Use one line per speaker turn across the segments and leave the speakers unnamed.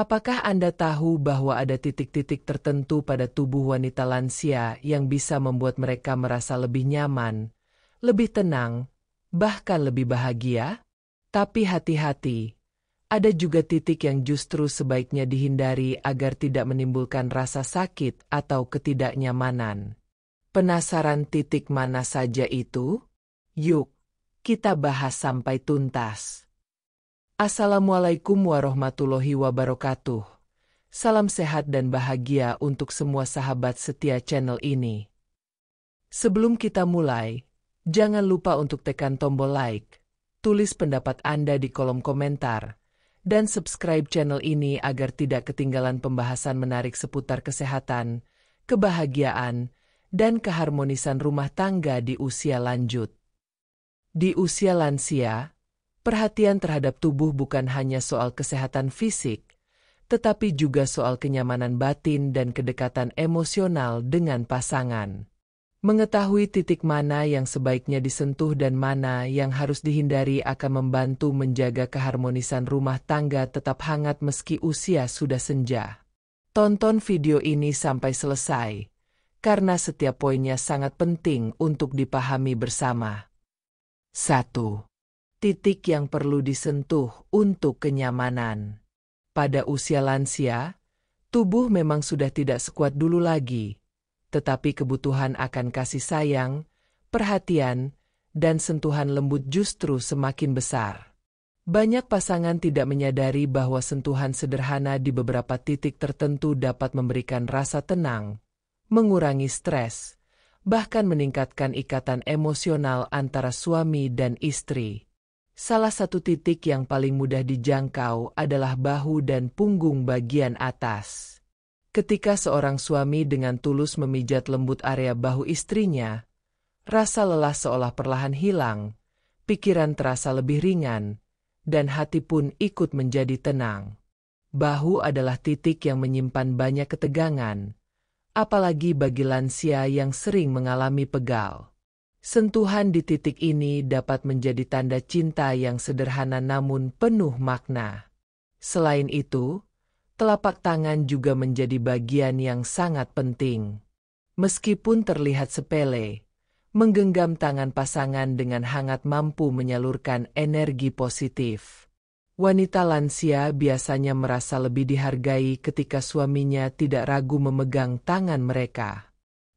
Apakah Anda tahu bahwa ada titik-titik tertentu pada tubuh wanita lansia yang bisa membuat mereka merasa lebih nyaman, lebih tenang, bahkan lebih bahagia? Tapi hati-hati, ada juga titik yang justru sebaiknya dihindari agar tidak menimbulkan rasa sakit atau ketidaknyamanan. Penasaran titik mana saja itu? Yuk, kita bahas sampai tuntas. Assalamualaikum warahmatullahi wabarakatuh. Salam sehat dan bahagia untuk semua sahabat setia channel ini. Sebelum kita mulai, jangan lupa untuk tekan tombol like, tulis pendapat Anda di kolom komentar, dan subscribe channel ini agar tidak ketinggalan pembahasan menarik seputar kesehatan, kebahagiaan, dan keharmonisan rumah tangga di usia lanjut. Di usia lansia, perhatian terhadap tubuh bukan hanya soal kesehatan fisik, tetapi juga soal kenyamanan batin dan kedekatan emosional dengan pasangan. Mengetahui titik mana yang sebaiknya disentuh dan mana yang harus dihindari akan membantu menjaga keharmonisan rumah tangga tetap hangat meski usia sudah senja. Tonton video ini sampai selesai, karena setiap poinnya sangat penting untuk dipahami bersama. 1. Titik yang perlu disentuh untuk kenyamanan. Pada usia lansia, tubuh memang sudah tidak sekuat dulu lagi, tetapi kebutuhan akan kasih sayang, perhatian, dan sentuhan lembut justru semakin besar. Banyak pasangan tidak menyadari bahwa sentuhan sederhana di beberapa titik tertentu dapat memberikan rasa tenang, mengurangi stres, bahkan meningkatkan ikatan emosional antara suami dan istri. Salah satu titik yang paling mudah dijangkau adalah bahu dan punggung bagian atas. Ketika seorang suami dengan tulus memijat lembut area bahu istrinya, rasa lelah seolah perlahan hilang, pikiran terasa lebih ringan, dan hati pun ikut menjadi tenang. Bahu adalah titik yang menyimpan banyak ketegangan, apalagi bagi lansia yang sering mengalami pegal. Sentuhan di titik ini dapat menjadi tanda cinta yang sederhana namun penuh makna. Selain itu, telapak tangan juga menjadi bagian yang sangat penting. Meskipun terlihat sepele, menggenggam tangan pasangan dengan hangat mampu menyalurkan energi positif. Wanita lansia biasanya merasa lebih dihargai ketika suaminya tidak ragu memegang tangan mereka.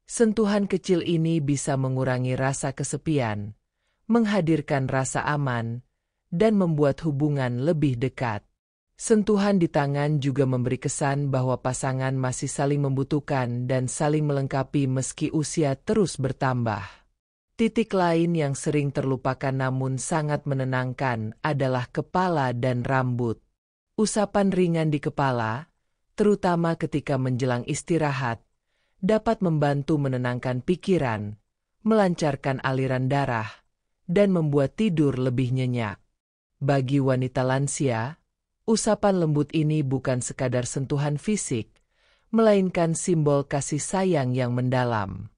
Sentuhan kecil ini bisa mengurangi rasa kesepian, menghadirkan rasa aman, dan membuat hubungan lebih dekat. Sentuhan di tangan juga memberi kesan bahwa pasangan masih saling membutuhkan dan saling melengkapi meski usia terus bertambah. Titik lain yang sering terlupakan namun sangat menenangkan adalah kepala dan rambut. Usapan ringan di kepala, terutama ketika menjelang istirahat, dapat membantu menenangkan pikiran, melancarkan aliran darah, dan membuat tidur lebih nyenyak. Bagi wanita lansia, usapan lembut ini bukan sekadar sentuhan fisik, melainkan simbol kasih sayang yang mendalam.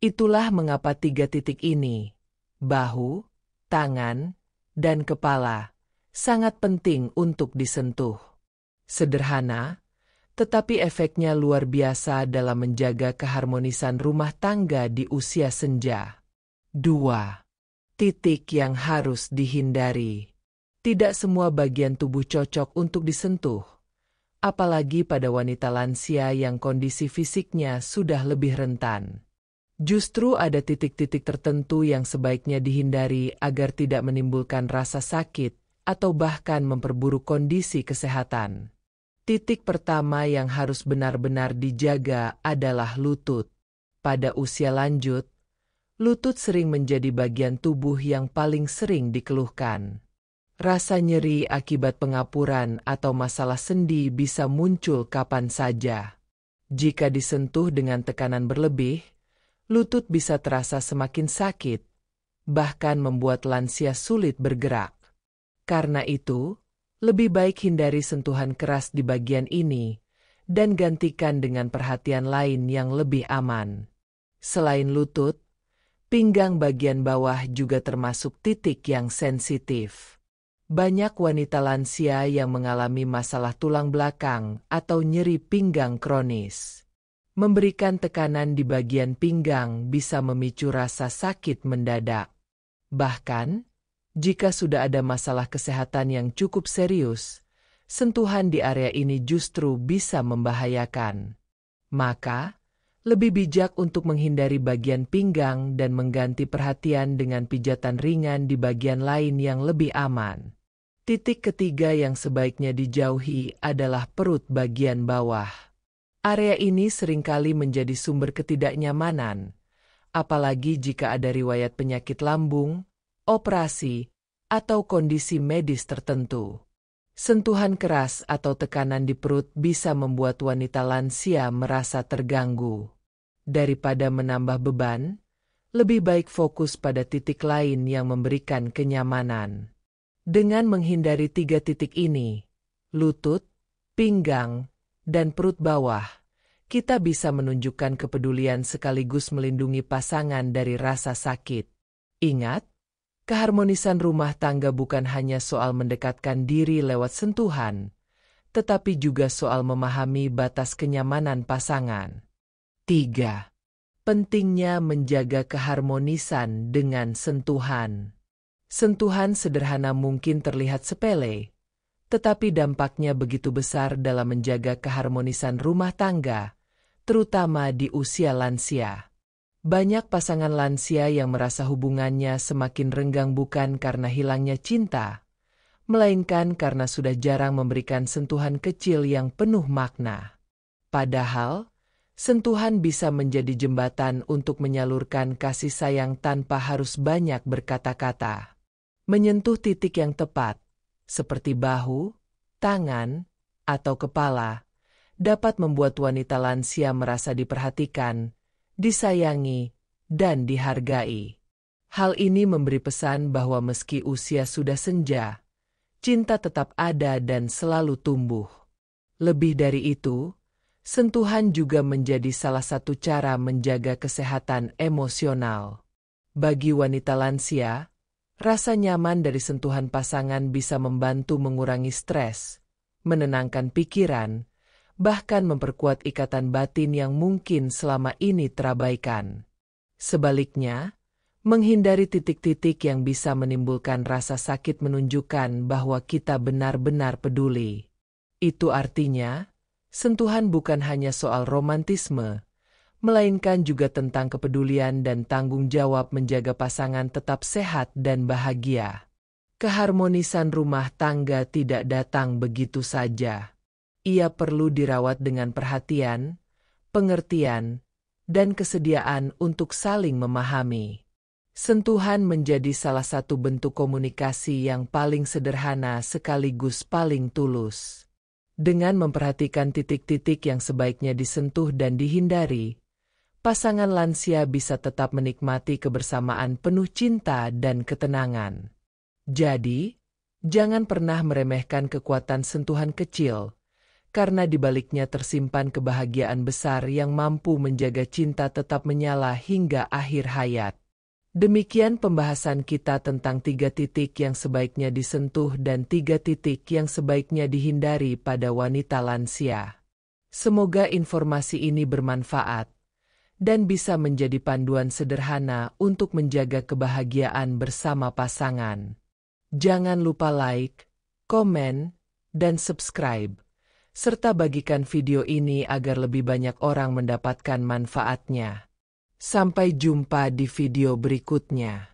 Itulah mengapa 3 titik ini, bahu, tangan, dan kepala, sangat penting untuk disentuh. Sederhana, tetapi efeknya luar biasa dalam menjaga keharmonisan rumah tangga di usia senja. 2. Titik yang harus dihindari. Tidak semua bagian tubuh cocok untuk disentuh, apalagi pada wanita lansia yang kondisi fisiknya sudah lebih rentan. Justru ada titik-titik tertentu yang sebaiknya dihindari agar tidak menimbulkan rasa sakit atau bahkan memperburuk kondisi kesehatan. Titik pertama yang harus benar-benar dijaga adalah lutut. Pada usia lanjut, lutut sering menjadi bagian tubuh yang paling sering dikeluhkan. Rasa nyeri akibat pengapuran atau masalah sendi bisa muncul kapan saja. Jika disentuh dengan tekanan berlebih, lutut bisa terasa semakin sakit, bahkan membuat lansia sulit bergerak. Karena itu, lebih baik hindari sentuhan keras di bagian ini, dan gantikan dengan perhatian lain yang lebih aman. Selain lutut, pinggang bagian bawah juga termasuk titik yang sensitif. Banyak wanita lansia yang mengalami masalah tulang belakang atau nyeri pinggang kronis. Memberikan tekanan di bagian pinggang bisa memicu rasa sakit mendadak. Bahkan, jika sudah ada masalah kesehatan yang cukup serius, sentuhan di area ini justru bisa membahayakan. Maka, lebih bijak untuk menghindari bagian pinggang dan mengganti perhatian dengan pijatan ringan di bagian lain yang lebih aman. Titik ketiga yang sebaiknya dijauhi adalah perut bagian bawah. Area ini seringkali menjadi sumber ketidaknyamanan, apalagi jika ada riwayat penyakit lambung, operasi, atau kondisi medis tertentu. Sentuhan keras atau tekanan di perut bisa membuat wanita lansia merasa terganggu. Daripada menambah beban, lebih baik fokus pada titik lain yang memberikan kenyamanan. Dengan menghindari 3 titik ini, lutut, pinggang, dan perut bawah, kita bisa menunjukkan kepedulian sekaligus melindungi pasangan dari rasa sakit. Ingat, keharmonisan rumah tangga bukan hanya soal mendekatkan diri lewat sentuhan, tetapi juga soal memahami batas kenyamanan pasangan. 3. Pentingnya menjaga keharmonisan dengan sentuhan. Sentuhan sederhana mungkin terlihat sepele, tetapi dampaknya begitu besar dalam menjaga keharmonisan rumah tangga, terutama di usia lansia. Banyak pasangan lansia yang merasa hubungannya semakin renggang bukan karena hilangnya cinta, melainkan karena sudah jarang memberikan sentuhan kecil yang penuh makna. Padahal, sentuhan bisa menjadi jembatan untuk menyalurkan kasih sayang tanpa harus banyak berkata-kata. Menyentuh titik yang tepat, seperti bahu, tangan, atau kepala, dapat membuat wanita lansia merasa diperhatikan, disayangi, dan dihargai. Hal ini memberi pesan bahwa meski usia sudah senja, cinta tetap ada dan selalu tumbuh. Lebih dari itu, sentuhan juga menjadi salah satu cara menjaga kesehatan emosional. Bagi wanita lansia, rasa nyaman dari sentuhan pasangan bisa membantu mengurangi stres, menenangkan pikiran, bahkan memperkuat ikatan batin yang mungkin selama ini terabaikan. Sebaliknya, menghindari titik-titik yang bisa menimbulkan rasa sakit menunjukkan bahwa kita benar-benar peduli. Itu artinya, sentuhan bukan hanya soal romantisme, melainkan juga tentang kepedulian dan tanggung jawab menjaga pasangan tetap sehat dan bahagia. Keharmonisan rumah tangga tidak datang begitu saja. Ia perlu dirawat dengan perhatian, pengertian, dan kesediaan untuk saling memahami. Sentuhan menjadi salah satu bentuk komunikasi yang paling sederhana sekaligus paling tulus. Dengan memperhatikan titik-titik yang sebaiknya disentuh dan dihindari, pasangan lansia bisa tetap menikmati kebersamaan penuh cinta dan ketenangan. Jadi, jangan pernah meremehkan kekuatan sentuhan kecil, karena di baliknya tersimpan kebahagiaan besar yang mampu menjaga cinta tetap menyala hingga akhir hayat. Demikian pembahasan kita tentang 3 titik yang sebaiknya disentuh dan 3 titik yang sebaiknya dihindari pada wanita lansia. Semoga informasi ini bermanfaat dan bisa menjadi panduan sederhana untuk menjaga kebahagiaan bersama pasangan. Jangan lupa like, komen, dan subscribe, serta bagikan video ini agar lebih banyak orang mendapatkan manfaatnya. Sampai jumpa di video berikutnya.